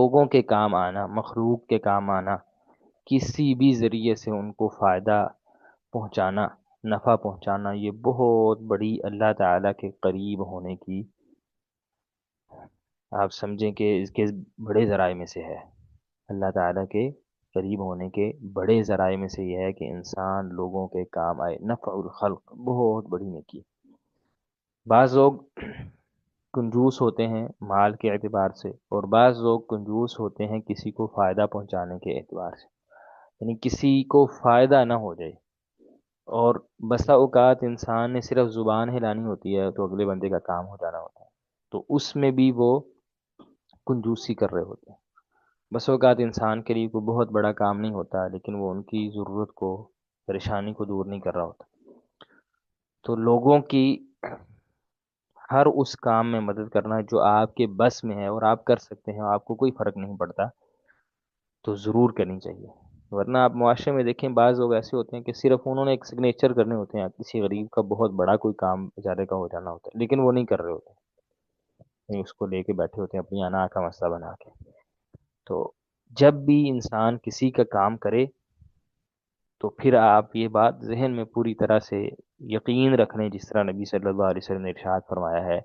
لوگوں کے کام آنا، مخلوق کے کام آنا، کسی بھی ذریعے سے ان کو فائدہ پہنچانا، نفع پہنچانا، یہ بہت بڑی اللہ تعالیٰ کے قریب ہونے کی، آپ سمجھیں کہ اس کے بڑے ذرائع میں سے ہے۔ اللہ تعالیٰ کے قریب ہونے کے بڑے ذرائع میں سے یہ ہے کہ انسان لوگوں کے کام آئے، نفع الخلق، بہت بڑی نیکی۔ بعض لوگ کنجوس ہوتے ہیں مال کے اعتبار سے، اور بعض لوگ کنجوس ہوتے ہیں کسی کو فائدہ پہنچانے کے اعتبار سے، یعنی کسی کو فائدہ نہ ہو جائے، اور بسا اوقات انسان نے صرف زبان ہلانی ہوتی ہے تو اگلے بندے کا کام ہو جانا ہوتا ہے، تو اس میں بھی وہ کنجوسی کر رہے ہوتے ہیں۔ بس اوقات انسان کے لیے کوئی بہت بڑا کام نہیں ہوتا، لیکن وہ ان کی ضرورت کو، پریشانی کو دور نہیں کر رہا ہوتا۔ تو لوگوں کی ہر اس کام میں مدد کرنا جو آپ کے بس میں ہے اور آپ کر سکتے ہیں، آپ کو کوئی فرق نہیں پڑتا، تو ضرور کرنی چاہیے۔ ورنہ آپ معاشرے میں دیکھیں، بعض لوگ ایسے ہوتے ہیں کہ صرف انہوں نے ایک سگنیچر کرنے ہوتے ہیں، کسی غریب کا بہت بڑا کوئی کام بیچارے کا ہو جانا ہوتا ہے، لیکن وہ نہیں کر رہے ہوتے، نہیں اس کو لے کے بیٹھے ہوتے ہیں اپنی انا کا مسئلہ بنا کے۔ تو جب بھی انسان کسی کا کام کرے تو پھر آپ یہ بات ذہن میں پوری طرح سے یقین رکھ لیں، جس طرح نبی صلی اللہ علیہ وسلم نے ارشاد فرمایا ہے،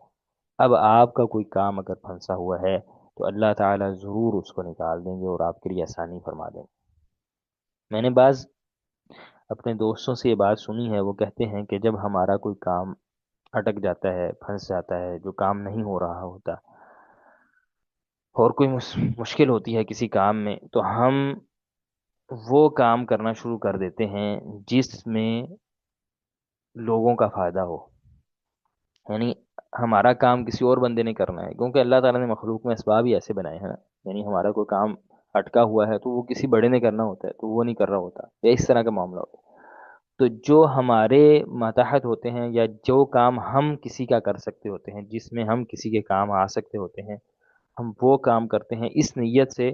اب آپ کا کوئی کام اگر پھنسا ہوا ہے تو اللہ تعالیٰ ضرور اس کو نکال دیں گے اور آپ کے لیے آسانی فرما دیں گے۔ میں نے بعض اپنے دوستوں سے یہ بات سنی ہے، وہ کہتے ہیں کہ جب ہمارا کوئی کام اٹک جاتا ہے، پھنس جاتا ہے، جو کام نہیں ہو رہا ہوتا، اور کوئی مشکل ہوتی ہے کسی کام میں، تو ہم وہ کام کرنا شروع کر دیتے ہیں جس میں لوگوں کا فائدہ ہو، یعنی ہمارا کام کسی اور بندے نے کرنا ہے، کیونکہ اللہ تعالیٰ نے مخلوق میں اسباب ہی ایسے بنائے ہیں نا، یعنی ہمارا کوئی کام اٹکا ہوا ہے تو وہ کسی بڑے نے کرنا ہوتا ہے تو وہ نہیں کر رہا ہوتا، یا اس طرح کا معاملہ ہوتا ہے۔ تو جو ہمارے ماتحت ہوتے ہیں، یا جو کام ہم کسی کا کر سکتے ہوتے ہیں، جس میں ہم کسی کے کام آ سکتے ہوتے ہیں، ہم وہ کام کرتے ہیں اس نیت سے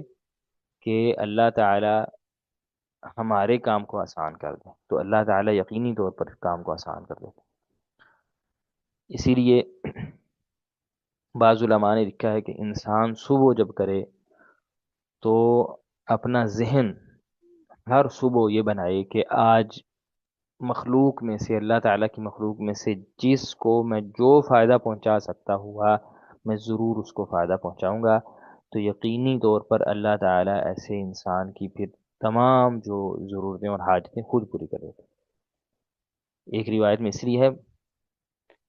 کہ اللہ تعالیٰ ہمارے کام کو آسان کر دیں، تو اللہ تعالیٰ یقینی طور پر کام کو آسان کر دیتے ہیں۔ اسی لیے بعض علماء نے لکھا ہے کہ انسان صبح جب کرے تو اپنا ذہن ہر صبح یہ بنائے کہ آج مخلوق میں سے، اللہ تعالیٰ کی مخلوق میں سے جس کو میں جو فائدہ پہنچا سکتا ہوا، میں ضرور اس کو فائدہ پہنچاؤں گا، تو یقینی طور پر اللہ تعالیٰ ایسے انسان کی پھر تمام جو ضرورتیں اور حاجتیں خود پوری کر دیتے ہیں۔ ایک روایت میں اس لیے ہے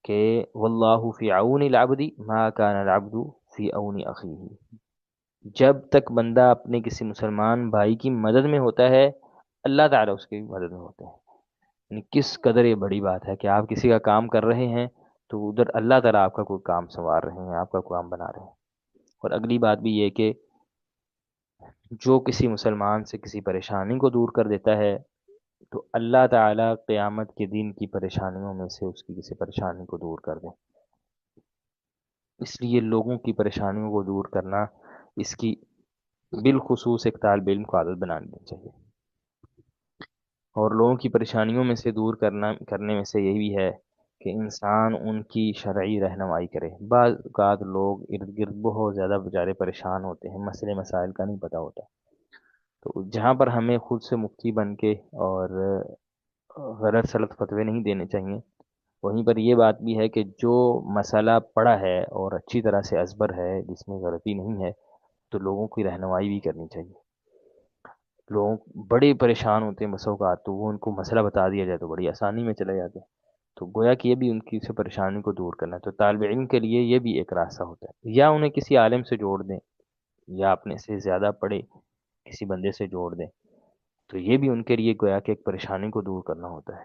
کہ واللہ فی عون العبد ما کان العبد فی عون اخیہ، جب تک بندہ اپنے کسی مسلمان بھائی کی مدد میں ہوتا ہے، اللہ تعالیٰ اس کی مدد میں ہوتے ہیں۔ یعنی کس قدر یہ بڑی بات ہے کہ آپ کسی کا کام کر رہے ہیں تو ادھر اللہ تعالیٰ آپ کا کوئی کام سنوار رہے ہیں، آپ کا کام بنا رہے ہیں۔ اور اگلی بات بھی یہ کہ جو کسی مسلمان سے کسی پریشانی کو دور کر دیتا ہے، تو اللہ تعالیٰ قیامت کے دن کی پریشانیوں میں سے اس کی کسی پریشانی کو دور کر دیں۔ اس لیے لوگوں کی پریشانیوں کو دور کرنا، اس کی بالخصوص ایک طالب علم کو عادت بنانی چاہیے، اور لوگوں کی پریشانیوں میں سے دور کرنے میں سے یہی بھی ہے کہ انسان ان کی شرعی رہنمائی کرے۔ بعض اوقات لوگ ارد گرد بہت زیادہ بیچارے پریشان ہوتے ہیں، مسئلے مسائل کا نہیں پتہ ہوتا، تو جہاں پر ہمیں خود سے مفتی بن کے اور غلط سلط فتوے نہیں دینے چاہیے، وہیں پر یہ بات بھی ہے کہ جو مسئلہ پڑا ہے اور اچھی طرح سے ازبر ہے، جس میں غلطی نہیں ہے، تو لوگوں کی رہنمائی بھی کرنی چاہیے۔ لوگ بڑے پریشان ہوتے ہیں بس اوقات، تو وہ ان کو مسئلہ بتا دیا جائے تو بڑی آسانی میں چلے جاتے ہیں، تو گویا کہ یہ بھی ان کی سے پریشانی کو دور کرنا ہے۔ تو طالب علم کے لیے یہ بھی ایک راستہ ہوتا ہے، یا انہیں کسی عالم سے جوڑ دیں، یا اپنے سے زیادہ پڑھے کسی بندے سے جوڑ دیں، تو یہ بھی ان کے لیے گویا کہ ایک پریشانی کو دور کرنا ہوتا ہے۔